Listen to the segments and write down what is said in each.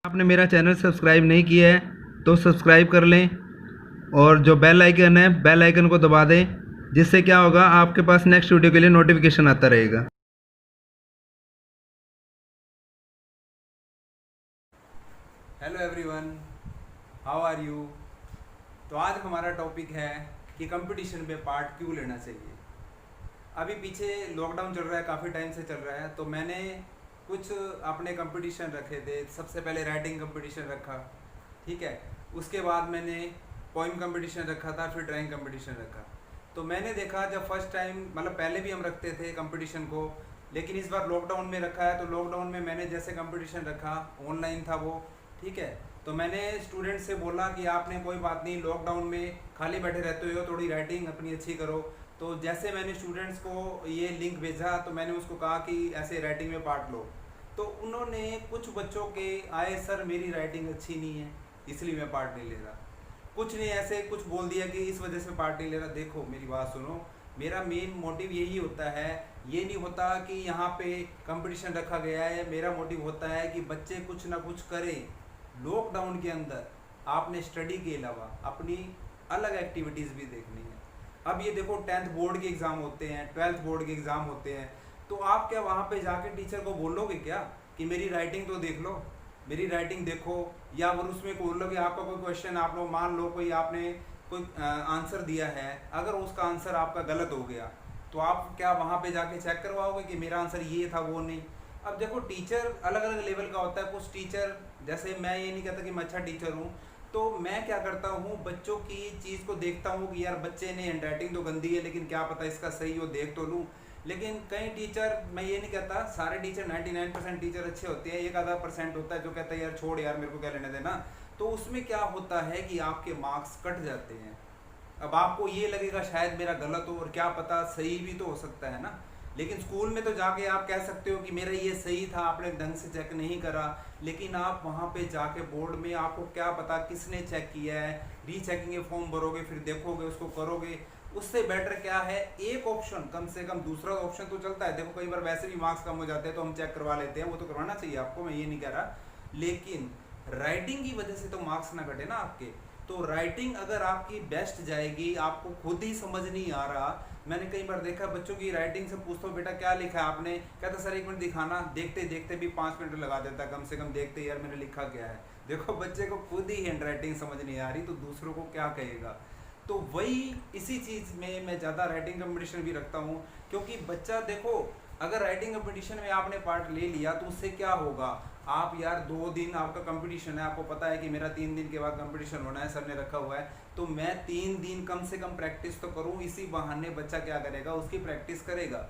आपने मेरा channel subscribe नहीं किया है तो सब्सक्राइब कर लें और जो बेल आइकन है बेल आइकन को दबा दें, जिससे क्या होगा आपके पास नेक्स्ट वीडियो के लिए नोटिफिकेशन आता रहेगा। Hello everyone, how are you. तो आज हमारा टॉपिक है कि कंपटीशन में पार्ट क्यों लेना चाहिए। अभी पीछे लॉकडाउन चल रहा है, काफ़ी टाइम से चल रहा है, तो मैंने कुछ अपने कंपटीशन रखे थे। सबसे पहले राइटिंग कंपटीशन रखा, ठीक है। उसके बाद मैंने पोइम कंपटीशन रखा था, फिर ड्राइंग कंपटीशन रखा। तो मैंने देखा जब फर्स्ट टाइम, मतलब पहले भी हम रखते थे कंपटीशन को, लेकिन इस बार लॉकडाउन में रखा है। तो लॉकडाउन में मैंने जैसे कंपटीशन रखा, ऑनलाइन था वो, ठीक है। तो मैंने स्टूडेंट से बोला कि आपने कोई बात नहीं, लॉकडाउन में खाली बैठे रहते हो, थोड़ी राइटिंग अपनी अच्छी करो। तो जैसे मैंने स्टूडेंट्स को ये लिंक भेजा तो मैंने उसको कहा कि ऐसे राइटिंग में पार्ट लो। तो उन्होंने, कुछ बच्चों के आए, सर मेरी राइटिंग अच्छी नहीं है इसलिए मैं पार्ट नहीं ले रहा। कुछ ने ऐसे कुछ बोल दिया कि इस वजह से पार्ट नहीं ले रहा। देखो मेरी बात सुनो, मेरा मेन मोटिव यही होता है, ये नहीं होता कि यहाँ पे कंपटीशन रखा गया है। मेरा मोटिव होता है कि बच्चे कुछ ना कुछ करें। लॉकडाउन के अंदर आपने स्टडी के अलावा अपनी अलग एक्टिविटीज़ भी देखनी है। अब ये देखो 10th बोर्ड के एग्ज़ाम होते हैं, 12th बोर्ड के एग्ज़ाम होते हैं, तो आप क्या वहाँ पे जाके टीचर को बोलोगे क्या कि मेरी राइटिंग तो देख लो, मेरी राइटिंग देखो। या अगर उसमें बोल लो कि आपका कोई क्वेश्चन, आप लोग मान लो कोई आपने कोई आंसर दिया है, अगर उसका आंसर आपका गलत हो गया तो आप क्या वहाँ पे जाके चेक करवाओगे कि मेरा आंसर ये था वो नहीं। अब देखो टीचर अलग अलग लेवल का होता है। कुछ टीचर, जैसे मैं ये नहीं कहता कि मैं अच्छा टीचर हूँ, तो मैं क्या करता हूँ, बच्चों की चीज़ को देखता हूँ कि यार बच्चे ने हैंडराइटिंग तो गंदी है, लेकिन क्या पता इसका सही हो, देख तो लूँ। लेकिन कई टीचर, मैं ये नहीं कहता सारे टीचर, 99% टीचर अच्छे होते हैं, एक आधा परसेंट होता है जो कहता है यार छोड़ यार मेरे को क्या लेने देना। तो उसमें क्या होता है कि आपके मार्क्स कट जाते हैं। अब आपको ये लगेगा शायद मेरा गलत हो, और क्या पता सही भी तो हो सकता है ना। लेकिन स्कूल में तो जाके आप कह सकते हो कि मेरा ये सही था, आपने ढंग से चेक नहीं करा। लेकिन आप वहाँ पे जाके बोर्ड में, आपको क्या पता किसने चेक किया है, रीचेकिंग फॉर्म भरोगे, फिर देखोगे, उसको करोगे। उससे बेटर क्या है, एक ऑप्शन कम से कम, दूसरा ऑप्शन तो चलता है। देखो कई बार वैसे भी मार्क्स कम हो जाते हैं तो हम चेक करवा लेते हैं, वो तो करवाना चाहिए आपको, मैं ये नहीं कह रहा। लेकिन राइटिंग की वजह से तो मार्क्स ना घटे ना आपके। तो राइटिंग अगर आपकी बेस्ट जाएगी, आपको खुद ही समझ नहीं आ रहा। मैंने कई बार देखा बच्चों की राइटिंग से पूछता हूँ बेटा क्या लिखा है आपने, कहता सर 1 मिनट दिखाना। देखते देखते भी 5 मिनट लगा देता कम से कम, देखते यार मैंने लिखा क्या है। देखो बच्चे को खुद ही हैंड राइटिंग समझ नहीं आ रही तो दूसरों को क्या कहेगा। तो वही, इसी चीज़ में मैं ज़्यादा राइटिंग कंपटीशन भी रखता हूँ। क्योंकि बच्चा, देखो अगर राइटिंग कंपटीशन में आपने पार्ट ले लिया तो उससे क्या होगा, आप यार 2 दिन आपका कंपटीशन है, आपको पता है कि मेरा 3 दिन के बाद कंपटीशन होना है, सर ने रखा हुआ है, तो मैं 3 दिन कम से कम प्रैक्टिस तो करूँ। इसी बहाने बच्चा क्या करेगा, उसकी प्रैक्टिस करेगा,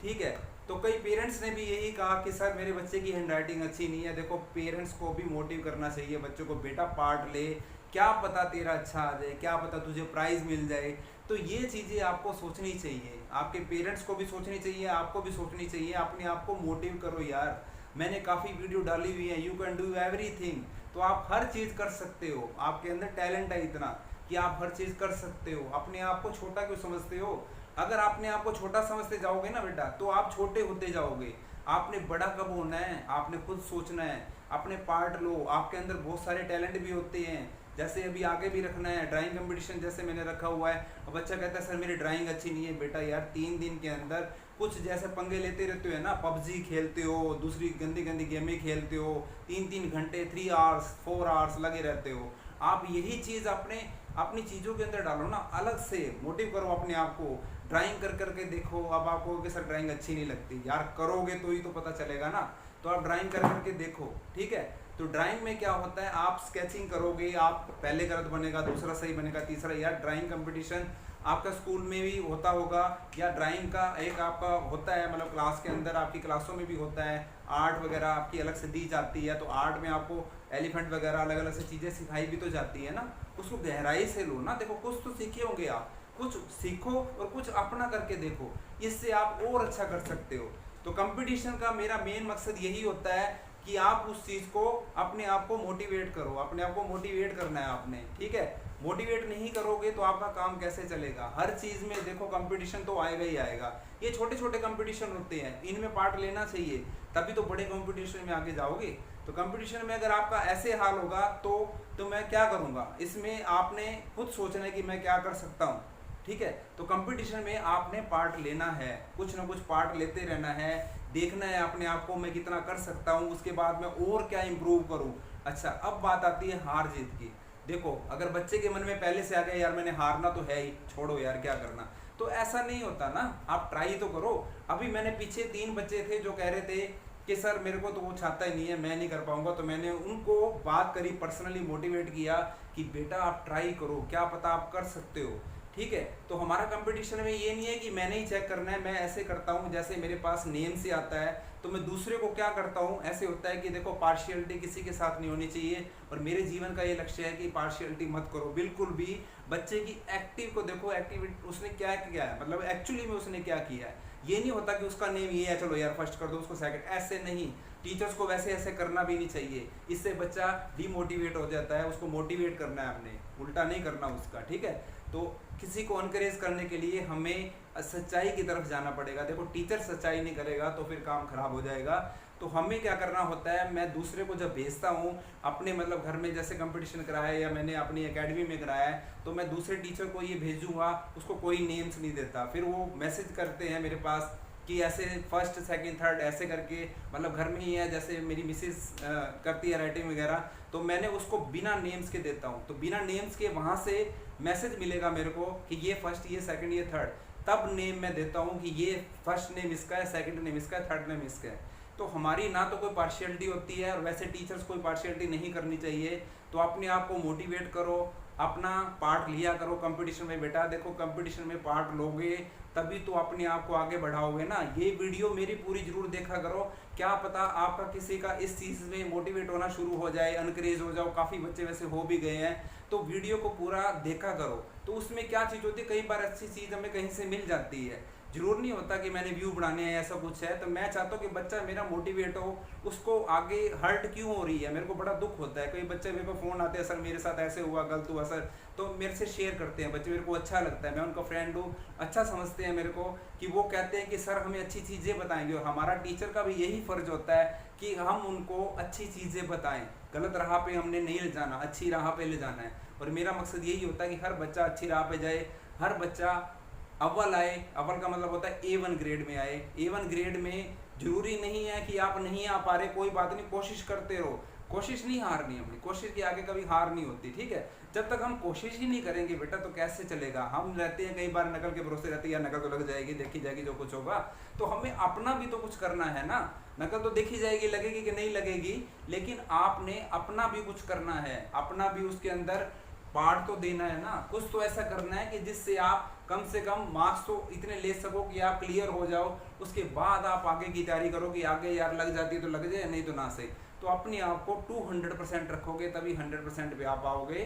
ठीक है। तो कई पेरेंट्स ने भी यही कहा कि सर मेरे बच्चे की हैंडराइटिंग अच्छी नहीं है। देखो पेरेंट्स को भी मोटिव करना चाहिए बच्चों को, बेटा पार्ट ले, क्या पता तेरा अच्छा आ जाए, क्या पता तुझे प्राइज़ मिल जाए। तो ये चीज़ें आपको सोचनी चाहिए, आपके पेरेंट्स को भी सोचनी चाहिए, आपको भी सोचनी चाहिए। अपने आप को मोटिव करो यार। मैंने काफ़ी वीडियो डाली हुई है, यू कैन डू एवरीथिंग। तो आप हर चीज़ कर सकते हो, आपके अंदर टैलेंट है इतना कि आप हर चीज़ कर सकते हो। अपने आप को छोटा क्यों समझते हो। अगर आपने आप को छोटा समझते जाओगे ना बेटा, तो आप छोटे होते जाओगे। आपने बड़ा कब होना है, आपने खुद सोचना है। अपने पार्ट लो, आपके अंदर बहुत सारे टैलेंट भी होते हैं, जैसे अभी आगे भी रखना है। ड्राइंग कंपटीशन जैसे मैंने रखा हुआ है। अब बच्चा कहता है सर मेरी ड्राइंग अच्छी नहीं है। बेटा यार 3 दिन के अंदर कुछ जैसे पंगे लेते रहते हो ना, पबजी खेलते हो, दूसरी गंदी गंदी गेमें खेलते हो, 3-3 घंटे, 3 आवर्स 4 आवर्स लगे रहते हो। आप यही चीज़ अपनी चीज़ों के अंदर डालो ना, अलग से मोटिव करो अपने आप को। ड्राइंग कर करके देखो। अब आप कहोगे सर ड्राइंग अच्छी नहीं लगती, यार करोगे तो ही तो पता चलेगा ना। तो आप ड्राइंग कर करके देखो, ठीक है। तो ड्राइंग में क्या होता है, आप स्केचिंग करोगे, आप पहले गलत बनेगा, दूसरा सही बनेगा, तीसरा। यार ड्राइंग कंपटीशन आपका स्कूल में भी होता होगा, या ड्राइंग का एक आपका होता है, मतलब क्लास के अंदर आपकी क्लासों में भी होता है। आर्ट वगैरह आपकी अलग से दी जाती है, तो आर्ट में आपको एलिफेंट वगैरह अलग अलग से चीज़ें सिखाई भी तो जाती है ना। उसको गहराई से लो ना। देखो कुछ तो सीखे होंगे आप, कुछ सीखो और कुछ अपना करके देखो, इससे आप और अच्छा कर सकते हो। तो कंपटीशन का मेरा मेन मकसद यही होता है कि आप उस चीज़ को, अपने आप को मोटिवेट करो। अपने आप को मोटिवेट करना है आपने, ठीक है। मोटिवेट नहीं करोगे तो आपका काम कैसे चलेगा। हर चीज़ में देखो कंपटीशन तो आएगा ही आएगा। ये छोटे छोटे कंपटीशन होते हैं, इनमें पार्ट लेना चाहिए, तभी तो बड़े कंपटीशन में आगे जाओगे। तो कंपटीशन में अगर आपका ऐसे हाल होगा तो मैं क्या करूँगा, इसमें आपने खुद सोचना है कि मैं क्या कर सकता हूँ। ठीक है, तो कंपटीशन में आपने पार्ट लेना है, कुछ ना कुछ पार्ट लेते रहना है, देखना है अपने आप को मैं कितना कर सकता हूँ, उसके बाद मैं और क्या इम्प्रूव करूँ। अच्छा, अब बात आती है हार जीत की। देखो, अगर बच्चे के मन में पहले से आ गया यार मैंने हारना तो है ही, छोड़ो यार क्या करना, तो ऐसा नहीं होता ना, आप ट्राई तो करो। अभी मैंने पीछे 3 बच्चे थे जो कह रहे थे कि सर मेरे को तो वो छाता ही नहीं है, मैं नहीं कर पाऊंगा, तो मैंने उनको बात करी, पर्सनली मोटिवेट किया कि बेटा आप ट्राई करो, क्या पता आप कर सकते हो। ठीक है, तो हमारा कंपटीशन में ये नहीं है कि मैंने ही चेक करना है, मैं ऐसे करता हूँ जैसे मेरे पास नेम से आता है तो मैं दूसरे को क्या करता हूँ, ऐसे होता है कि देखो पार्शियलिटी किसी के साथ नहीं होनी चाहिए, और मेरे जीवन का ये लक्ष्य है कि पार्शियलिटी मत करो बिल्कुल भी। बच्चे की एक्टिव को देखो, एक्टिविटी उसने क्या किया है, मतलब एक्चुअली में उसने क्या किया है। ये नहीं होता कि उसका नेम ये है चलो यार फर्स्ट कर दो उसको सेकंड, ऐसे नहीं। टीचर्स को वैसे ऐसे करना भी नहीं चाहिए, इससे बच्चा डिमोटिवेट हो जाता है, उसको मोटिवेट करना है आपने, उल्टा नहीं करना उसका। ठीक है, तो किसी को एनकरेज करने के लिए हमें सच्चाई की तरफ जाना पड़ेगा। देखो, टीचर सच्चाई नहीं करेगा तो फिर काम खराब हो जाएगा। तो हमें क्या करना होता है, मैं दूसरे को जब भेजता हूँ अपने मतलब घर में जैसे कंपटीशन कराया है या मैंने अपनी एकेडमी में कराया है, तो मैं दूसरे टीचर को ये भेजूंगा, उसको कोई नेम्स नहीं देता। फिर वो मैसेज करते हैं मेरे पास कि ऐसे फर्स्ट सेकंड थर्ड ऐसे करके, मतलब घर में ही है, जैसे मेरी मिसेस करती है राइटिंग वगैरह, तो मैंने उसको बिना नेम्स के देता हूँ। तो बिना नेम्स के वहाँ से मैसेज मिलेगा मेरे को कि ये फर्स्ट, ये सेकंड, ये थर्ड, तब नेम मैं देता हूँ कि ये फर्स्ट नेम इसका है, सेकंड नेम इसका है, थर्ड नेम इसका है। तो हमारी ना तो कोई पार्शियलिटी होती है, और वैसे टीचर्स कोई पार्शियलिटी नहीं करनी चाहिए। तो अपने आप को मोटिवेट करो, अपना पार्ट लिया करो कंपटीशन में। बेटा देखो, कंपटीशन में पार्ट लोगे तभी तो अपने आप को आगे बढ़ाओगे ना। ये वीडियो मेरी पूरी जरूर देखा करो, क्या पता आपका किसी का इस चीज़ में मोटिवेट होना शुरू हो जाए, अनकरेज हो जाओ। काफ़ी बच्चे वैसे हो भी गए हैं, तो वीडियो को पूरा देखा करो। तो उसमें क्या चीज़ होती है, कई बार अच्छी चीज़ हमें कहीं से मिल जाती है, जरूर नहीं होता कि मैंने व्यू बढ़ाने हैं ऐसा कुछ है। तो मैं चाहता हूँ कि बच्चा मेरा मोटिवेट हो, उसको आगे हर्ट क्यों हो रही है, मेरे को बड़ा दुख होता है। कई बच्चे मेरे को फ़ोन आते हैं, सर मेरे साथ ऐसे हुआ, गलत हुआ सर, तो मेरे से शेयर करते हैं बच्चे, मेरे को अच्छा लगता है, मैं उनका फ्रेंड हूँ, अच्छा समझते हैं मेरे को कि वो कहते हैं कि सर हमें अच्छी चीज़ें बताएंगे। और हमारा टीचर का भी यही फ़र्ज होता है कि हम उनको अच्छी चीज़ें बताएं, गलत राह पे हमने नहीं ले जाना, अच्छी राह पे ले जाना है। और मेरा मकसद यही होता है कि हर बच्चा अच्छी राह पे जाए, हर बच्चा अव्वल आए। अव्वल का मतलब होता है A1 ग्रेड में आए। A1 ग्रेड में जरूरी नहीं है कि आप नहीं आ पा रहे, कोई बात नहीं, कोशिश करते रहो, कोशिश नहीं हारनी, अपनी कोशिश के आगे कभी हार नहीं होती। ठीक है, जब तक हम कोशिश ही नहीं करेंगे बेटा तो कैसे चलेगा। हम रहते हैं कई बार नकल के भरोसे रहते हैं, या नकल तो लग जाएगी, देखी जाएगी जो कुछ होगा। तो हमें अपना भी तो कुछ करना है ना, नकल तो देखी जाएगी, लगेगी कि नहीं लगेगी, लेकिन आपने अपना भी कुछ करना है, अपना भी उसके अंदर पार्ट तो देना है ना, कुछ तो ऐसा करना है कि जिससे आप कम से कम मार्क्स तो इतने ले सको कि आप क्लियर हो जाओ। उसके बाद आप आगे की तैयारी करो कि आगे यार लग जाती है तो लग जाए, नहीं तो ना से। तो अपने आप को 200% रखोगे तभी 100% पे आप आओगे।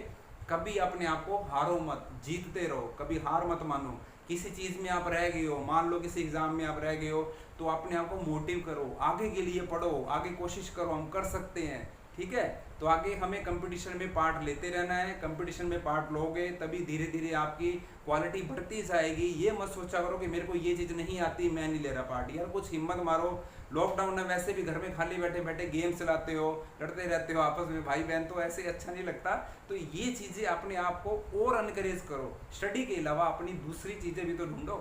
कभी अपने आप को हारो मत, जीतते रहो, कभी हार मत मानो। किसी चीज़ में आप रह गए हो, मान लो किसी एग्जाम में आप रह गए हो, तो अपने आप को मोटिव करो, आगे के लिए पढ़ो, आगे कोशिश करो, हम कर सकते हैं। ठीक है, तो आगे हमें कंपटीशन में पार्ट लेते रहना है। कंपटीशन में पार्ट लोगे तभी धीरे धीरे आपकी क्वालिटी बढ़ती जाएगी। ये मत सोचा करो कि मेरे को ये चीज़ नहीं आती, मैं नहीं ले रहा पार्ट। यार कुछ हिम्मत मारो। लॉकडाउन में वैसे भी घर में खाली बैठे बैठे गेम चलाते हो, लड़ते रहते हो आपस में भाई बहन, तो ऐसे अच्छा नहीं लगता। तो ये चीज़ें अपने आप को और अनकरेज करो, स्टडी के अलावा अपनी दूसरी चीज़ें भी तो ढूंढो।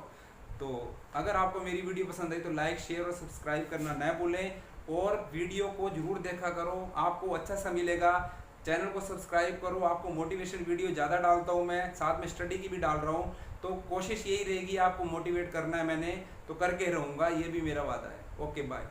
तो अगर आपको मेरी वीडियो पसंद आई तो लाइक, शेयर और सब्सक्राइब करना न भूलें, और वीडियो को जरूर देखा करो, आपको अच्छा सा मिलेगा। चैनल को सब्सक्राइब करो, आपको मोटिवेशन वीडियो ज़्यादा डालता हूँ मैं, साथ में स्टडी की भी डाल रहा हूँ। तो कोशिश यही रहेगी, आपको मोटिवेट करना है मैंने, तो करके रहूँगा, ये भी मेरा वादा है। Okay bye.